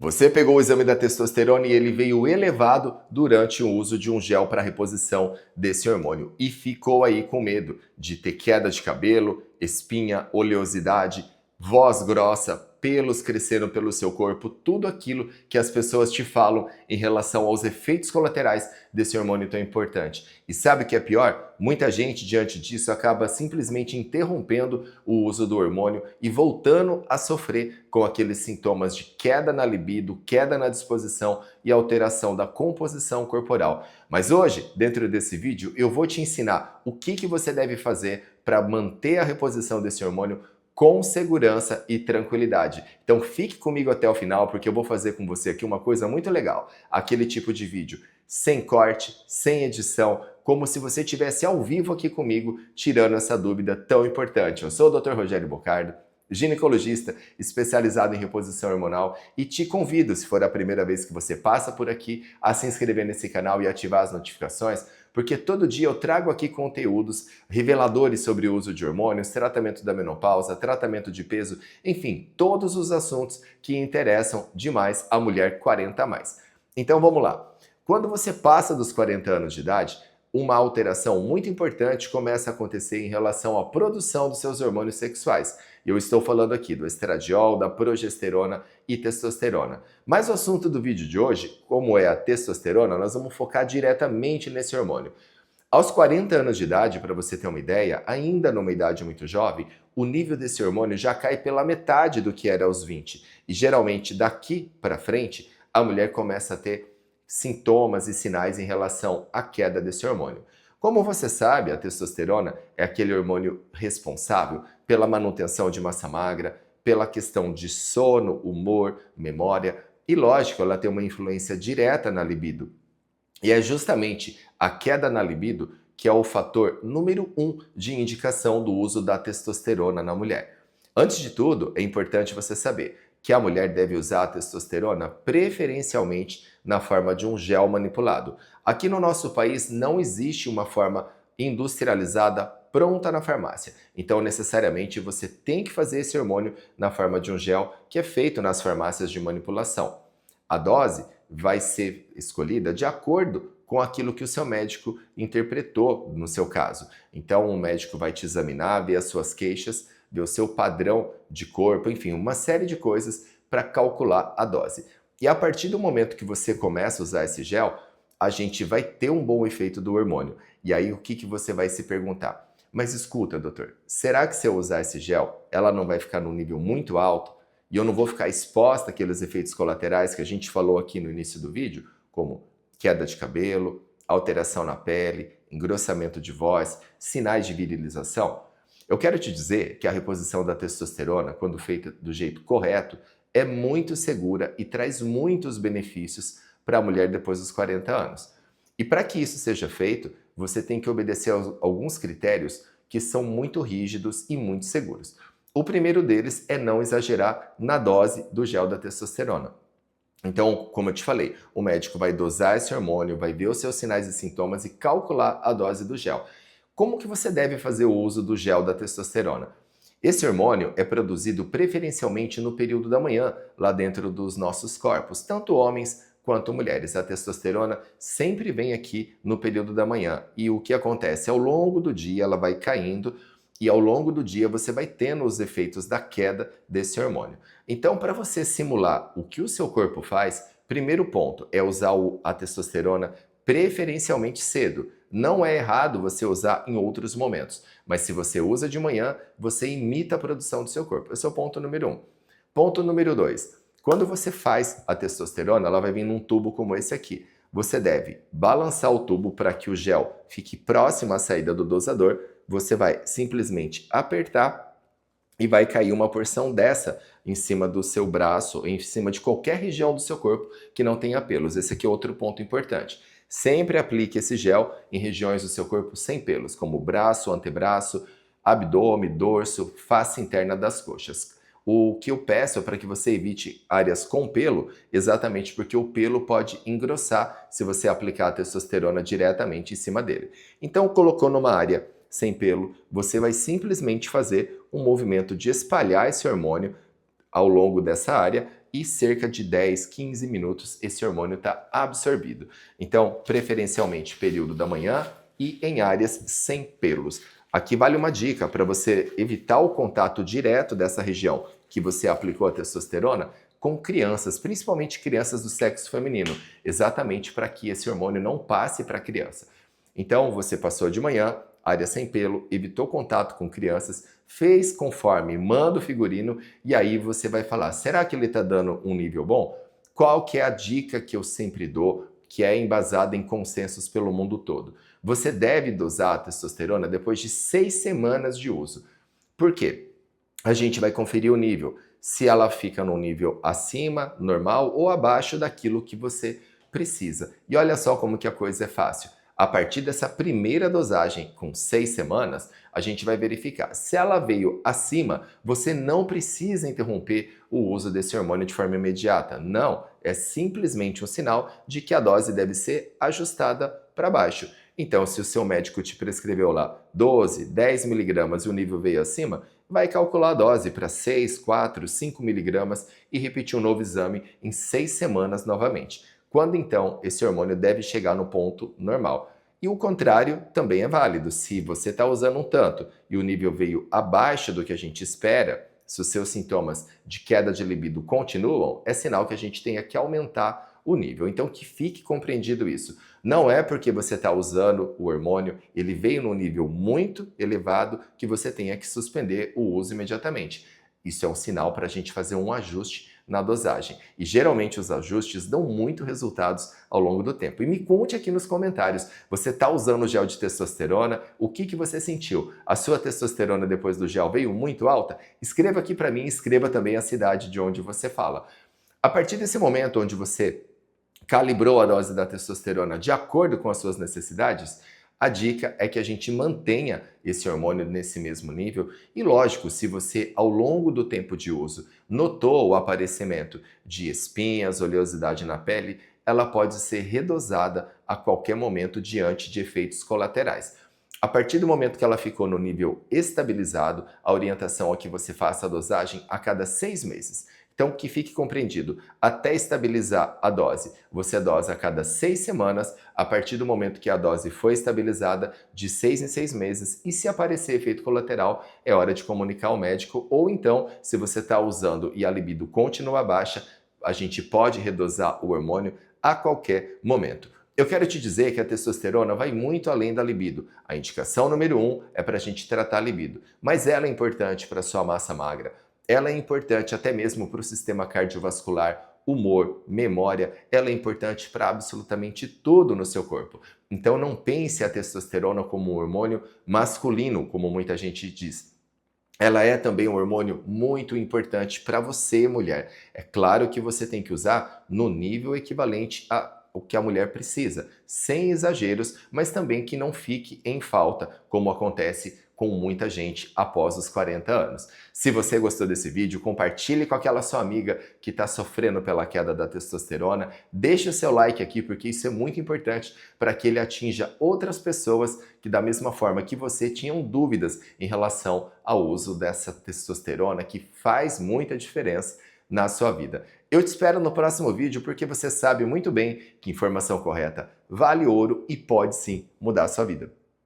Você pegou o exame da testosterona e ele veio elevado durante o uso de um gel para reposição desse hormônio e ficou aí com medo de ter queda de cabelo, espinha, oleosidade, voz grossa, pelos crescendo pelo seu corpo, tudo aquilo que as pessoas te falam em relação aos efeitos colaterais desse hormônio tão importante. E sabe o que é pior? Muita gente, diante disso, acaba simplesmente interrompendo o uso do hormônio e voltando a sofrer com aqueles sintomas de queda na libido, queda na disposição e alteração da composição corporal. Mas hoje, dentro desse vídeo, eu vou te ensinar o que você deve fazer para manter a reposição desse hormônio com segurança e tranquilidade. Então fique comigo até o final, porque eu vou fazer com você aqui uma coisa muito legal. Aquele tipo de vídeo sem corte, sem edição, como se você estivesse ao vivo aqui comigo, tirando essa dúvida tão importante. Eu sou o Dr. Rogério Bocardo, ginecologista especializado em reposição hormonal, e te convido, se for a primeira vez que você passa por aqui, a se inscrever nesse canal e ativar as notificações, porque todo dia eu trago aqui conteúdos reveladores sobre o uso de hormônios, tratamento da menopausa, tratamento de peso, enfim, todos os assuntos que interessam demais a mulher 40 a mais. Então vamos lá. Quando você passa dos 40 anos de idade, uma alteração muito importante começa a acontecer em relação à produção dos seus hormônios sexuais. Eu estou falando aqui do estradiol, da progesterona e testosterona. Mas o assunto do vídeo de hoje, como é a testosterona, nós vamos focar diretamente nesse hormônio. Aos 40 anos de idade, para você ter uma ideia, ainda numa idade muito jovem, o nível desse hormônio já cai pela metade do que era aos 20. E geralmente daqui para frente, a mulher começa a ter sintomas e sinais em relação à queda desse hormônio. Como você sabe, a testosterona é aquele hormônio responsável pela manutenção de massa magra, pela questão de sono, humor, memória e, lógico, ela tem uma influência direta na libido. E é justamente a queda na libido que é o fator número 1 de indicação do uso da testosterona na mulher. Antes de tudo, é importante você saber que a mulher deve usar a testosterona preferencialmente na forma de um gel manipulado. Aqui no nosso país não existe uma forma industrializada pronta na farmácia. Então, necessariamente, você tem que fazer esse hormônio na forma de um gel que é feito nas farmácias de manipulação. A dose vai ser escolhida de acordo com aquilo que o seu médico interpretou no seu caso. Então, o médico vai te examinar, ver as suas queixas, ver o seu padrão de corpo, enfim, uma série de coisas para calcular a dose. E a partir do momento que você começa a usar esse gel, a gente vai ter um bom efeito do hormônio. E aí, o que você vai se perguntar? Mas escuta, doutor, será que se eu usar esse gel, ela não vai ficar num nível muito alto? E eu não vou ficar exposta àqueles efeitos colaterais que a gente falou aqui no início do vídeo, como queda de cabelo, alteração na pele, engrossamento de voz, sinais de virilização? Eu quero te dizer que a reposição da testosterona, quando feita do jeito correto, é muito segura e traz muitos benefícios para a mulher depois dos 40 anos. E para que isso seja feito, você tem que obedecer a alguns critérios que são muito rígidos e muito seguros. O primeiro deles é não exagerar na dose do gel da testosterona. Então, como eu te falei, o médico vai dosar esse hormônio, vai ver os seus sinais e sintomas e calcular a dose do gel. Como que você deve fazer o uso do gel da testosterona? Esse hormônio é produzido preferencialmente no período da manhã, lá dentro dos nossos corpos, tanto homens quanto mulheres. A testosterona sempre vem aqui no período da manhã. E o que acontece? Ao longo do dia ela vai caindo e ao longo do dia você vai tendo os efeitos da queda desse hormônio. Então, para você simular o que o seu corpo faz, primeiro ponto é usar a testosterona preferencialmente cedo. Não é errado você usar em outros momentos, mas se você usa de manhã, você imita a produção do seu corpo. Esse é o ponto número 1. Ponto número 2. Quando você faz a testosterona, ela vai vir num tubo como esse aqui. Você deve balançar o tubo para que o gel fique próximo à saída do dosador. Você vai simplesmente apertar e vai cair uma porção dessa em cima do seu braço, em cima de qualquer região do seu corpo que não tenha pelos. Esse aqui é outro ponto importante. Sempre aplique esse gel em regiões do seu corpo sem pelos, como braço, antebraço, abdômen, dorso, face interna das coxas. O que eu peço é para que você evite áreas com pelo, exatamente porque o pelo pode engrossar se você aplicar a testosterona diretamente em cima dele. Então, colocou numa área sem pelo, você vai simplesmente fazer um movimento de espalhar esse hormônio ao longo dessa área e cerca de 10, 15 minutos esse hormônio está absorvido. Então, preferencialmente período da manhã e em áreas sem pelos. Aqui vale uma dica para você evitar o contato direto dessa região que você aplicou a testosterona com crianças, principalmente crianças do sexo feminino, exatamente para que esse hormônio não passe para a criança. Então, você passou de manhã, área sem pelo, evitou contato com crianças, fez conforme manda o figurino e aí você vai falar, será que ele está dando um nível bom? Qual que é a dica que eu sempre dou, que é embasada em consensos pelo mundo todo? Você deve dosar a testosterona depois de 6 semanas de uso. Por quê? A gente vai conferir o nível, se ela fica num nível acima, normal ou abaixo daquilo que você precisa. E olha só como que a coisa é fácil. A partir dessa primeira dosagem, com 6 semanas, a gente vai verificar. Se ela veio acima, você não precisa interromper o uso desse hormônio de forma imediata. Não, é simplesmente um sinal de que a dose deve ser ajustada para baixo. Então, se o seu médico te prescreveu lá 12, 10 miligramas e o nível veio acima, vai calcular a dose para 6, 4, 5 miligramas e repetir um novo exame em 6 semanas novamente. Quando então esse hormônio deve chegar no ponto normal. E o contrário também é válido. Se você está usando um tanto e o nível veio abaixo do que a gente espera, se os seus sintomas de queda de libido continuam, é sinal que a gente tenha que aumentar o nível. Então que fique compreendido isso. Não é porque você está usando o hormônio, ele veio num nível muito elevado, que você tenha que suspender o uso imediatamente. Isso é um sinal para a gente fazer um ajuste na dosagem. E geralmente os ajustes dão muito resultados ao longo do tempo. E me conte aqui nos comentários, você está usando o gel de testosterona? O que você sentiu? A sua testosterona depois do gel veio muito alta? Escreva aqui para mim, escreva também a cidade de onde você fala. A partir desse momento onde você calibrou a dose da testosterona de acordo com as suas necessidades, a dica é que a gente mantenha esse hormônio nesse mesmo nível e, lógico, se você ao longo do tempo de uso notou o aparecimento de espinhas, oleosidade na pele, ela pode ser redosada a qualquer momento diante de efeitos colaterais. A partir do momento que ela ficou no nível estabilizado, a orientação é que você faça a dosagem a cada 6 meses. Então, que fique compreendido, até estabilizar a dose, você dosa a cada 6 semanas, a partir do momento que a dose foi estabilizada, de 6 em 6 meses, e se aparecer efeito colateral, é hora de comunicar ao médico, ou então, se você está usando e a libido continua baixa, a gente pode redosar o hormônio a qualquer momento. Eu quero te dizer que a testosterona vai muito além da libido. A indicação número 1 é para a gente tratar a libido, mas ela é importante para a sua massa magra. Ela é importante até mesmo para o sistema cardiovascular, humor, memória, ela é importante para absolutamente tudo no seu corpo. Então não pense a testosterona como um hormônio masculino, como muita gente diz. Ela é também um hormônio muito importante para você, mulher. É claro que você tem que usar no nível equivalente ao que a mulher precisa, sem exageros, mas também que não fique em falta, como acontece com muita gente após os 40 anos. Se você gostou desse vídeo, compartilhe com aquela sua amiga que está sofrendo pela queda da testosterona. Deixe o seu like aqui, porque isso é muito importante para que ele atinja outras pessoas que, da mesma forma que você, tinham dúvidas em relação ao uso dessa testosterona, que faz muita diferença na sua vida. Eu te espero no próximo vídeo, porque você sabe muito bem que informação correta vale ouro e pode sim mudar a sua vida.